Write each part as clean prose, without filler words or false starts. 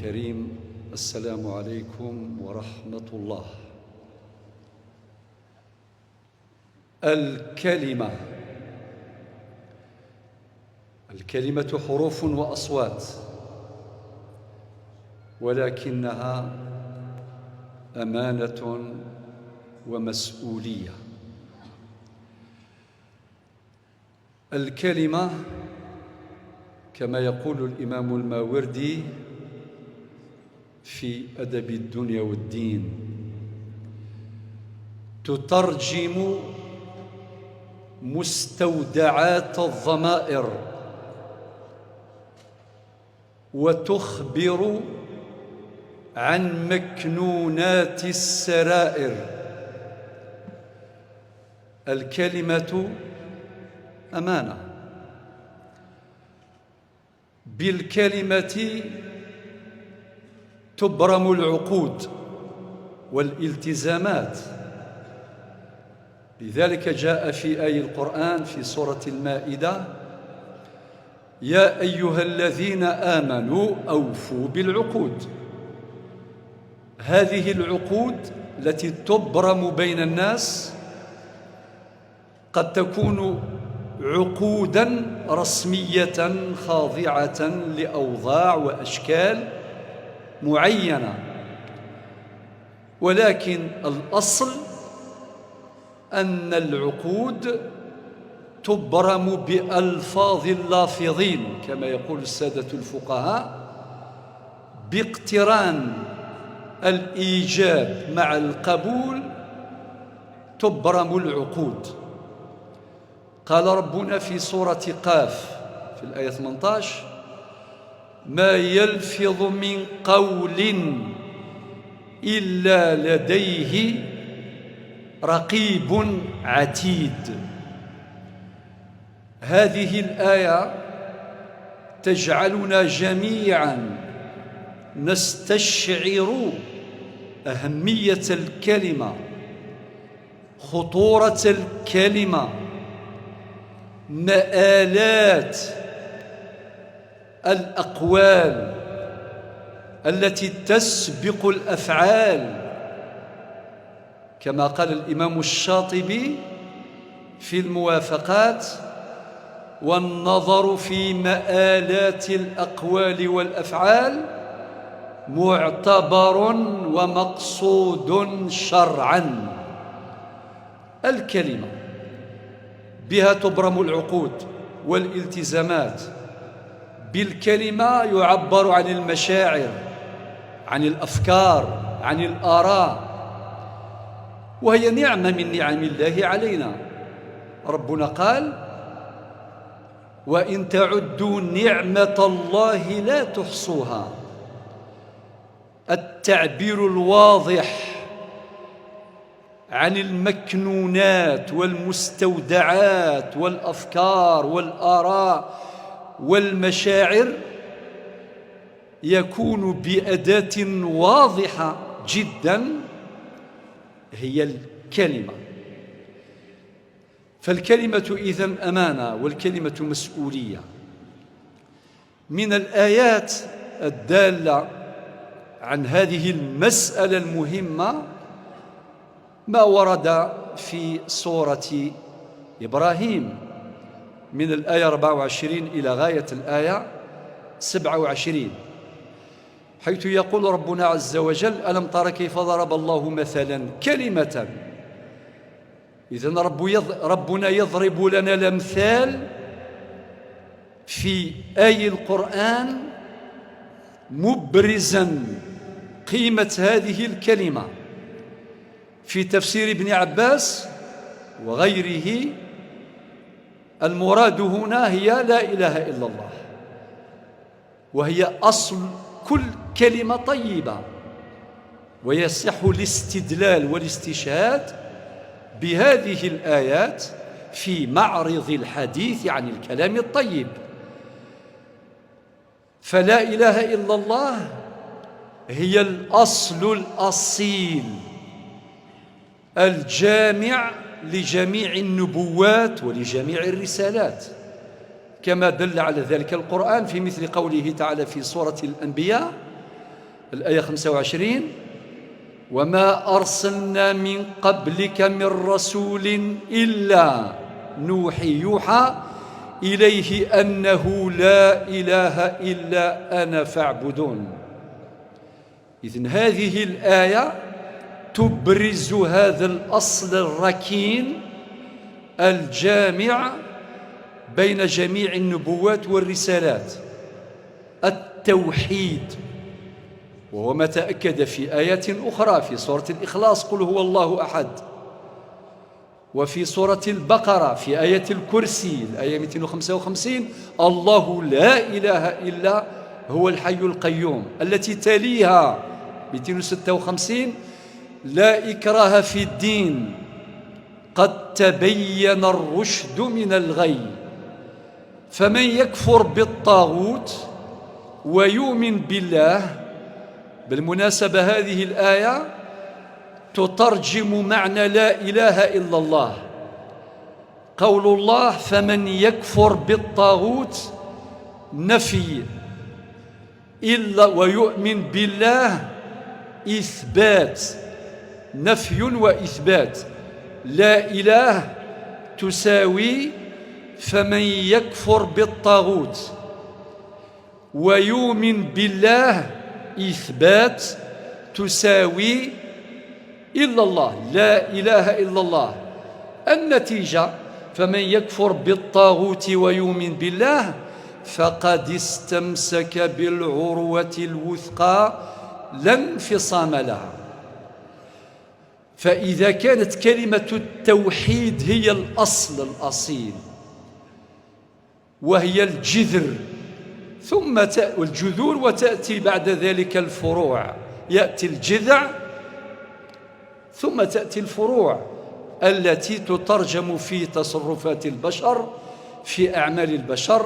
الكريم، السلام عليكم ورحمة الله. الكلمة حروف وأصوات، ولكنها أمانة ومسؤولية. الكلمة كما يقول الإمام الماوردي في أدب الدنيا والدين: تترجم مستودعات الضمائر وتخبر عن مكنونات السرائر. الكلمة أمانة. بالكلمة تبرم العقود والالتزامات. لذلك جاء في آية القرآن في سورة المائدة: يا أيها الذين آمنوا أوفوا بالعقود. هذه العقود التي تبرم بين الناس قد تكون عقودا رسمية خاضعة لأوضاع وأشكال معينة، ولكن الأصل أن العقود تبرم بألفاظ اللافظين كما يقول السادة الفقهاء، باقتران الإيجاب مع القبول تبرم العقود. قال ربنا في سورة قاف في الآية 18: ما يلفظ من قول إلا لديه رقيب عتيد. هذه الآية تجعلنا جميعا نستشعر أهمية الكلمة، خطورة الكلمة، مآلات الأقوال التي تسبق الأفعال، كما قال الإمام الشاطبي في الموافقات: والنظر في مآلات الأقوال والأفعال معتبر ومقصود شرعا. الكلمة بها تبرم العقود والالتزامات. بالكلمة يعبر عن المشاعر، عن الأفكار، عن الآراء، وهي نعمة من نعم الله علينا. ربنا قال: وإن تعدوا نعمة الله لا تحصوها. التعبير الواضح عن المكنونات والمستودعات والأفكار والآراء والمشاعر يكون بأداة واضحة جدا، هي الكلمة. فالكلمة إذن أمانة، والكلمة مسؤولية. من الآيات الدالة عن هذه المسألة المهمة ما ورد في سورة إبراهيم من الآية 24 إلى غاية الآية 27، حيث يقول ربنا عز وجل: ألم تر كيف ضرب الله مثلا كلمة. إذن ربنا يضرب لنا الأمثال في آي القرآن مبرزا قيمة هذه الكلمة. في تفسير ابن عباس وغيره المراد هنا هي لا إله إلا الله، وهي أصل كل كلمة طيبة، ويصح الاستدلال والاستشهاد بهذه الآيات في معرض الحديث عن الكلام الطيب. فلا إله إلا الله هي الأصل الأصيل الجامع لجميع النبوات ولجميع الرسالات، كما دل على ذلك القرآن في مثل قوله تعالى في سورة الأنبياء: الآية 25: وما أرسلنا من قبلك من رسول إلا يوحى إليه أنه لا إله إلا أنا فاعبدون. إذن هذه الآية تبرز هذا الأصل الركين الجامع بين جميع النبوات والرسالات، التوحيد، وهو ما تأكد في آيات أخرى في سورة الإخلاص: قل هو الله أحد، وفي سورة البقرة في آية الكرسي الآية 255: الله لا إله إلا هو الحي القيوم. التي تليها 256: لا إكراه في الدين قد تبين الرشد من الغي، فمن يكفر بالطاغوت ويؤمن بالله. بالمناسبة هذه الآية تترجم معنى لا إله إلا الله. قول الله فمن يكفر بالطاغوت نفي، إلا ويؤمن بالله إثبات، نفي وإثبات. لا إله تساوي فمن يكفر بالطاغوت ويؤمن بالله إثبات تساوي إلا الله، لا إله إلا الله. النتيجة فمن يكفر بالطاغوت ويؤمن بالله فقد استمسك بالعروة الوثقى لا انفصام لها. فإذا كانت كلمة التوحيد هي الأصل الأصيل وهي الجذر ثم الجذور وتأتي بعد ذلك الفروع، يأتي الجذع ثم تأتي الفروع التي تترجم في تصرفات البشر، في أعمال البشر.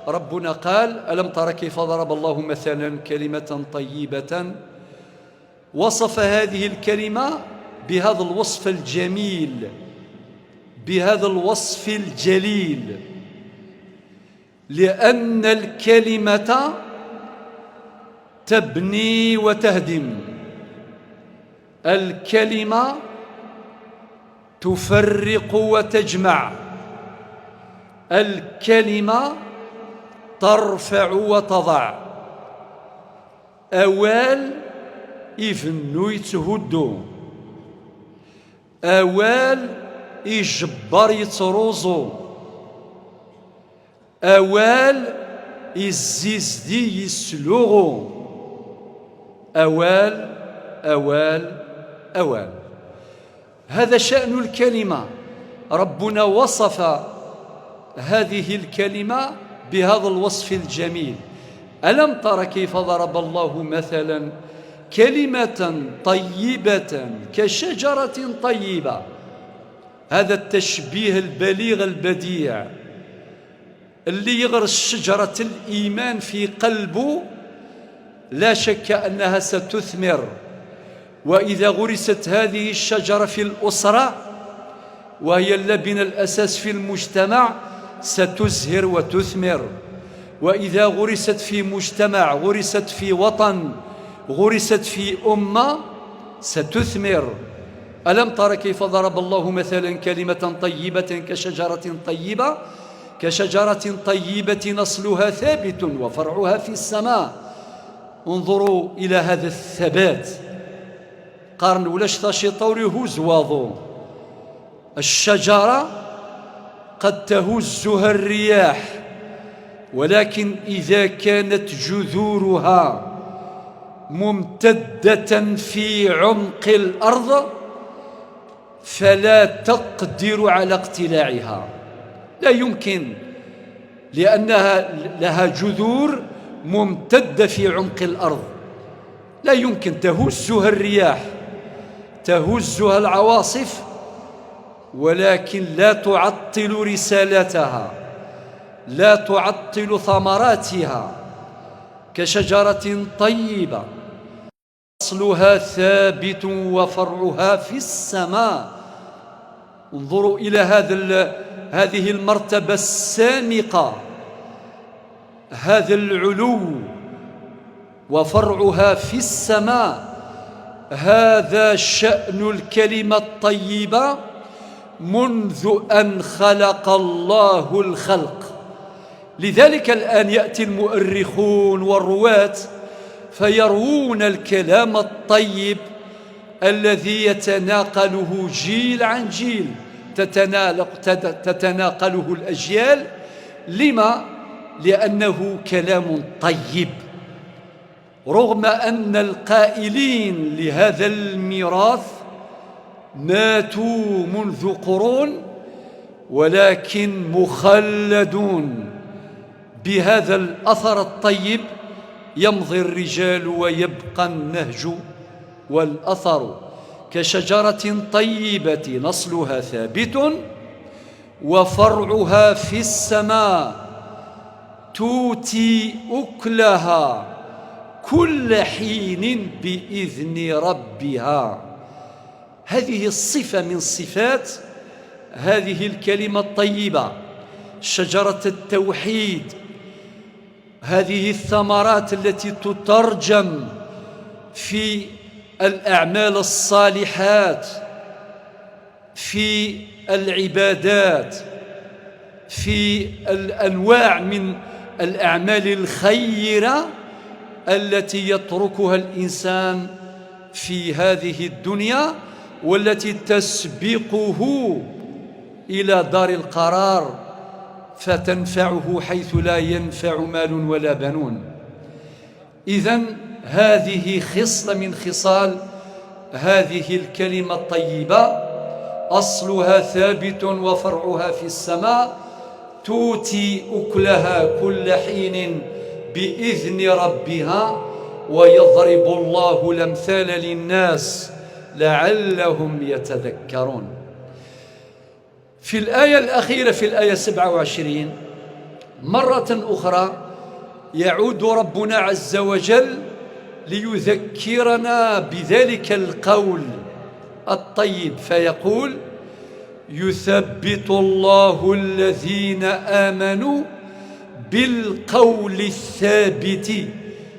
ربنا قال: ألم تر كيف ضرب الله مثلا كلمة طيبة، وصف هذه الكلمة بهذا الوصف الجميل، بهذا الوصف الجليل، لأن الكلمة تبني وتهدم، الكلمة تفرق وتجمع، الكلمة ترفع وتضع. أوال يفنو يتهدو، أوال يجبر يتروزو، أوال يزيزدي يسلوغو، أوال أوال أوال. هذا شأن الكلمة. ربنا وصف هذه الكلمة بهذا الوصف الجميل: ألم تر كيف ضرب الله مثلا كلمة طيبة كشجرة طيبة. هذا التشبيه البليغ البديع اللي يغرس شجرة الإيمان في قلبه لا شك أنها ستثمر. وإذا غرست هذه الشجرة في الأسرة وهي اللبن الأساس في المجتمع ستزهر وتثمر. وإذا غرست في مجتمع، غرست في وطن، غرست في أمة ستثمر. ألم تر كيف ضرب الله مثلا كلمة طيبة كشجرة طيبة نصلها ثابت وفرعها في السماء. انظروا إلى هذا الثبات. قارن ولاش تشطور يهوز واضو. الشجرة قد تهزها الرياح، ولكن إذا كانت جذورها ممتدة في عمق الأرض فلا تقدر على اقتلاعها، لا يمكن، لأنها لها جذور ممتدة في عمق الأرض، لا يمكن. تهزها الرياح، تهزها العواصف، ولكن لا تعطل رسالتها، لا تعطل ثمراتها. كشجرة طيبة أصلها ثابت وفرعها في السماء. انظروا إلى هذه المرتبة السامقة، هذا العلو وفرعها في السماء. هذا شأن الكلمة الطيبة منذ أن خلق الله الخلق. لذلك الآن يأتي المؤرخون والرواة فيروون الكلام الطيب الذي يتناقله جيل عن جيل، تتناقله الأجيال. لما؟ لأنه كلام طيب، رغم أن القائلين لهذا الميراث ماتوا منذ قرون، ولكن مخلدون بهذا الأثر الطيب. يمضي الرجال ويبقى النهج والأثر، كشجرة طيبة نصلها ثابت وفرعها في السماء، تؤتي أكلها كل حين بإذن ربها. هذه الصفة من صفات هذه الكلمة الطيبة، شجرة التوحيد. هذه الثمرات التي تترجم في الأعمال الصالحات، في العبادات، في الأنواع من الأعمال الخيرة التي يتركها الإنسان في هذه الدنيا، والتي تسبقه إلى دار القرار فتنفعه حيث لا ينفع مال ولا بنون. إذن هذه خصلة من خصال هذه الكلمة الطيبة، أصلها ثابت وفرعها في السماء، تؤتي أكلها كل حين بإذن ربها، ويضرب الله الأمثال للناس لعلهم يتذكرون. في الآية الأخيرة، في الآية 27، مرة أخرى يعود ربنا عز وجل ليذكرنا بذلك القول الطيب، فيقول: يثبت الله الذين آمنوا بالقول الثابت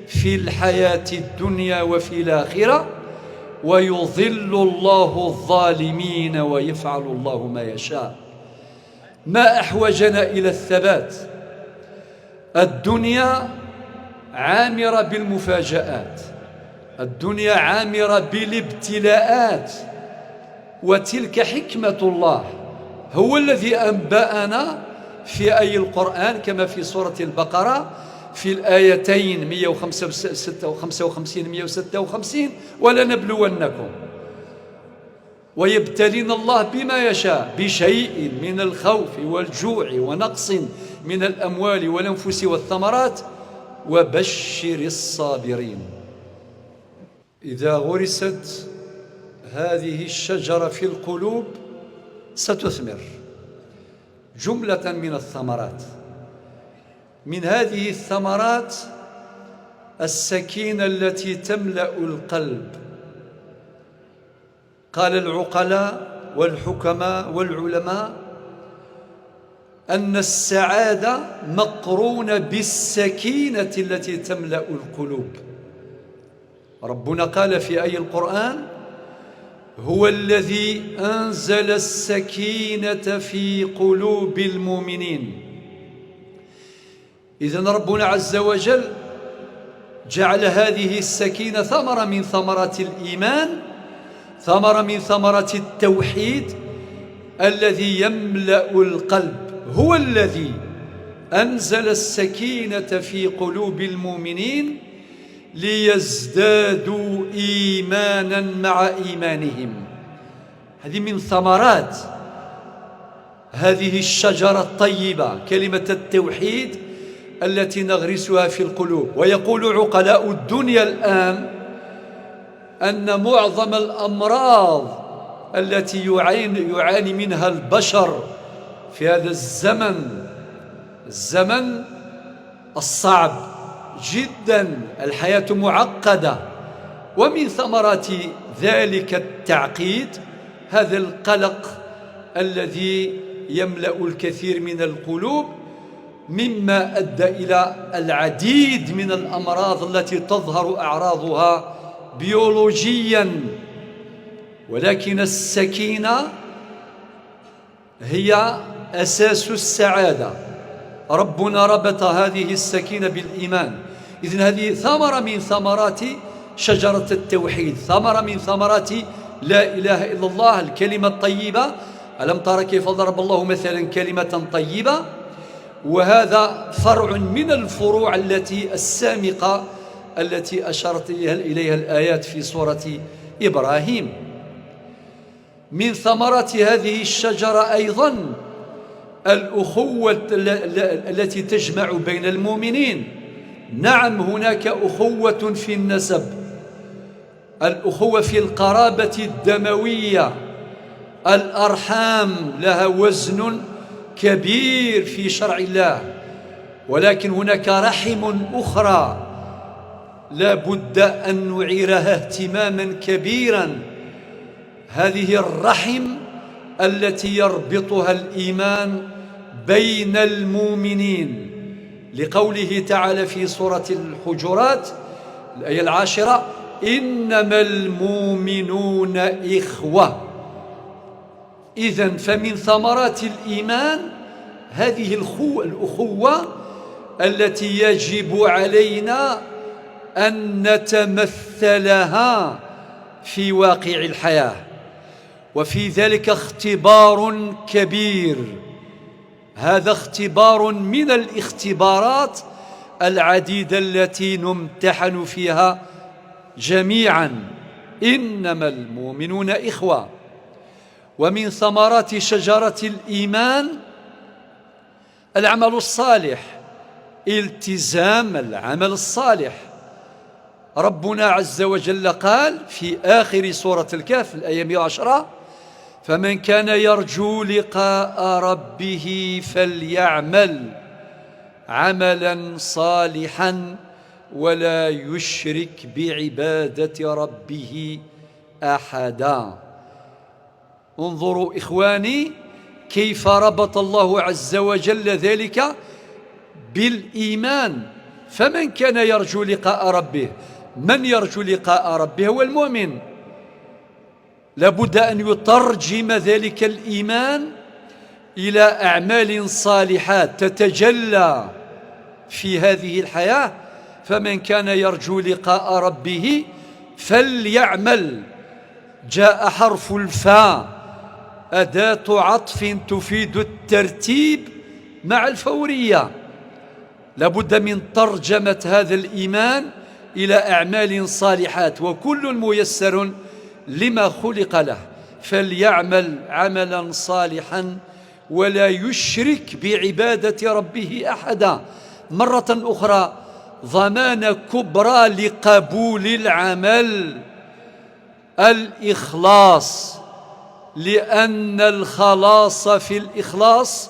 في الحياة الدنيا وفي الآخرة، ويضل الله الظالمين ويفعل الله ما يشاء. ما أحوجنا إلى الثبات؟ الدنيا عامرة بالمفاجآت، الدنيا عامرة بالابتلاءات، وتلك حكمة الله. هو الذي أنبأنا في آي القرآن كما في سورة البقرة في الآيتين 155 156: ولنبلونكم، ويبتلين الله بما يشاء بشيء من الخوف والجوع ونقص من الأموال والأنفس والثمرات وبشر الصابرين. إذا غرست هذه الشجرة في القلوب ستثمر جملة من الثمرات. من هذه الثمرات السكينة التي تملأ القلب. قال العقلاء والحكماء والعلماء أن السعادة مقرونة بالسكينة التي تملأ القلوب. ربنا قال في آي القرآن: هو الذي أنزل السكينة في قلوب المؤمنين. إذن ربنا عز وجل جعل هذه السكينة ثمرة من ثمرات الإيمان، ثمرة من ثمرات التوحيد الذي يملأ القلب. هو الذي أنزل السكينة في قلوب المؤمنين ليزدادوا إيمانا مع إيمانهم. هذه من ثمرات هذه الشجرة الطيبة، كلمة التوحيد التي نغرسها في القلوب. ويقول عقلاء الدنيا الآن أن معظم الأمراض التي يعاني منها البشر في هذا الزمن الصعب جدا، الحياة معقدة، ومن ثمرات ذلك التعقيد هذا القلق الذي يملأ الكثير من القلوب، مما أدى إلى العديد من الأمراض التي تظهر أعراضها بيولوجيا. ولكن السكينة هي أساس السعادة. ربنا ربط هذه السكينة بالإيمان. إذن هذه ثمرة من ثمرات شجرة التوحيد، ثمرة من ثمرات لا إله إلا الله، الكلمة الطيبة. ألم تر كيف ضرب الله مثلا كلمة طيبة؟ وهذا فرع من الفروع السامقة التي أشارت إليها الآيات في سورة إبراهيم. من ثمرات هذه الشجرة أيضا الأخوة التي تجمع بين المؤمنين. نعم، هناك أخوة في النسب، الأخوة في القرابة الدموية، الأرحام لها وزن كبير في شرع الله. ولكن هناك رحم أخرى لا بد أن نعيرها اهتماما كبيرا، هذه الرحم التي يربطها الإيمان بين المؤمنين، لقوله تعالى في سورة الحجرات الآية 10: إنما المؤمنون إخوة. إذن فمن ثمرات الإيمان هذه الأخوة التي يجب علينا أن نتمثلها في واقع الحياة. وفي ذلك اختبار كبير، هذا اختبار من الاختبارات العديدة التي نمتحن فيها جميعا. إنما المؤمنون إخوة. ومن ثمرات شجرة الإيمان العمل الصالح، التزام العمل الصالح. ربنا عز وجل قال في آخر سورة الكهف الآية 110: فمن كان يرجو لقاء ربه فليعمل عملا صالحا ولا يشرك بعبادة ربه أحدا. انظروا إخواني كيف ربط الله عز وجل ذلك بالإيمان. فمن كان يرجو لقاء ربه، من يرجو لقاء ربه هو المؤمن. لابد أن يترجم ذلك الإيمان إلى أعمال صالحات تتجلى في هذه الحياة. فمن كان يرجو لقاء ربه فليعمل. جاء حرف الفاء أداة عطف تفيد الترتيب مع الفورية. لابد من ترجمة هذا الإيمان إلى أعمال صالحات، وكل ميسر لما خلق له. فليعمل عملا صالحا ولا يشرك بعبادة ربه أحدا. مرة أخرى ضمانة كبرى لقبول العمل، الإخلاص، لأن الخلاص في الإخلاص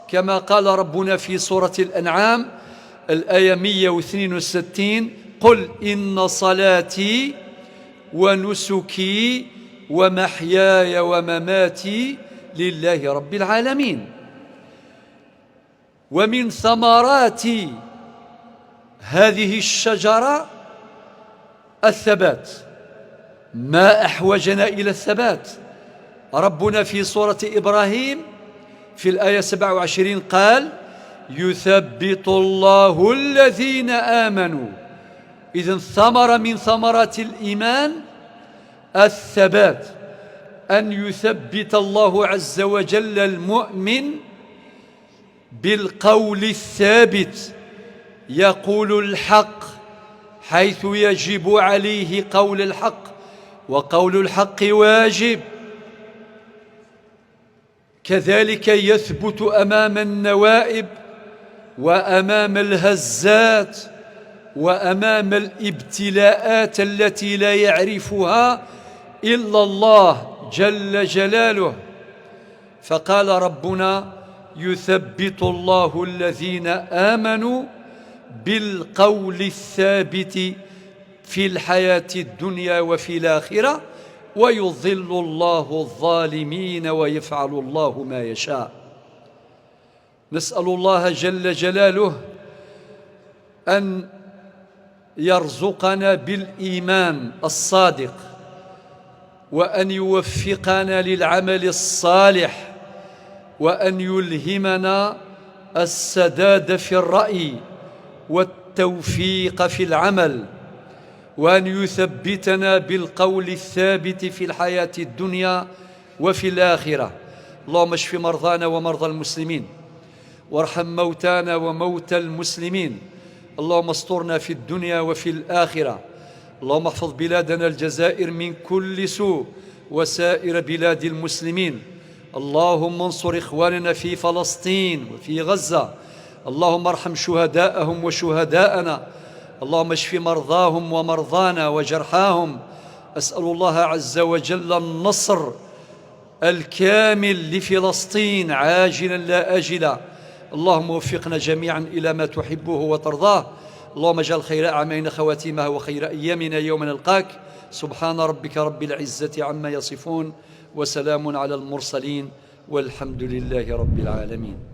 كما قال ربنا في سورة الأنعام الآية 162: قل إن صلاتي ونسكي ومحياي ومماتي لله رب العالمين. ومن ثمرات هذه الشجرة الثبات. ما أحوجنا إلى الثبات؟ ربنا في سورة إبراهيم في الآية 27 قال: يثبت الله الذين آمنوا. إذن ثمرة من ثمرات الإيمان الثبات، أن يثبت الله عز وجل المؤمن بالقول الثابت، يقول الحق حيث يجب عليه قول الحق، وقول الحق واجب. كذلك يثبت أمام النوائب وأمام الهزات وأمام الابتلاءات التي لا يعرفها إلا الله جل جلاله. فقال ربنا: يثبت الله الذين آمنوا بالقول الثابت في الحياة الدنيا وفي الآخرة ويضل الله الظالمين ويفعل الله ما يشاء. نسأل الله جل جلاله أن يرزقنا بالإيمان الصادق، وأن يوفقنا للعمل الصالح، وأن يلهمنا السداد في الرأي والتوفيق في العمل، وأن يثبتنا بالقول الثابت في الحياة الدنيا وفي الآخرة. اللهم اشف مرضانا ومرضى المسلمين، وارحم موتانا وموتى المسلمين. اللهم استرنا في الدنيا وفي الآخرة. اللهم احفظ بلادنا الجزائر من كل سوء وسائر بلاد المسلمين. اللهم انصر إخواننا في فلسطين وفي غزة. اللهم ارحم شهداءهم وشهداءنا. اللهم اشف مرضاهم ومرضانا وجرحاهم. أسأل الله عز وجل النصر الكامل لفلسطين عاجلا لا آجلا. اللهم وفقنا جميعا إلى ما تحبه وترضاه. اللهم اجعل خير أعمالنا خواتيمها وخير أيامنا يوم نلقاك. سبحان ربك رب العزة عما يصفون، وسلام على المرسلين، والحمد لله رب العالمين.